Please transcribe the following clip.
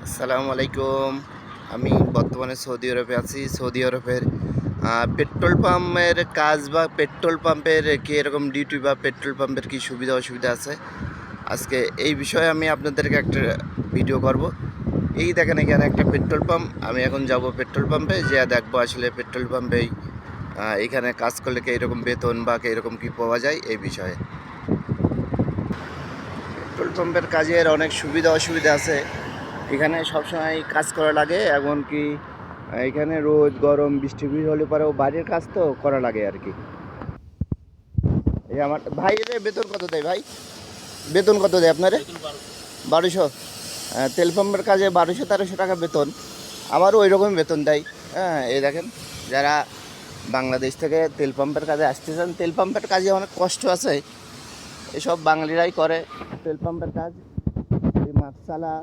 আসসালামু আলাইকুম। আমি বর্তমানে সৌদি আরবে আছি। সৌদি আরবের পেট্রোল পাম্পের কাজ বা পেট্রোল পাম্পের কী এরকম ডিউটি বা পেট্রোল পাম্পের কী সুবিধা অসুবিধা আছে, আজকে এই বিষয়ে আমি আপনাদেরকে একটা ভিডিও করব। এই দেখেন এখানে একটা পেট্রোল পাম্প। আমি এখন যাব পেট্রোল পাম্পে, যেয়ে দেখবো আসলে পেট্রোল পাম্পেই এখানে কাজ করলে কি এরকম বেতন বা এরকম কি পাওয়া যায় এই বিষয়ে। পেট্রোল পাম্পের কাজের অনেক সুবিধা অসুবিধা আছে। এখানে সবসময় কাজ করা লাগে, এমনকি এখানে রোদ গরম বৃষ্টি হলে পরেও বাড়ির কাজ তো করা লাগে আর কি। এই আমার ভাই, এর বেতন কত দেয় ভাই? বেতন কত দেয় আপনারে? 1200। তেল পাম্পের কাজে 1200-1300 টাকা বেতন। আমারও ওই রকম বেতন দেয়। হ্যাঁ, এই দেখেন, যারা বাংলাদেশ থেকে তেল পাম্পের কাজে আসতে চান, তেল পাম্পের কাজে অনেক কষ্ট আছে, এসব বাঙালিরাই করে তেল পাম্পের কাজ। এই মাছচালা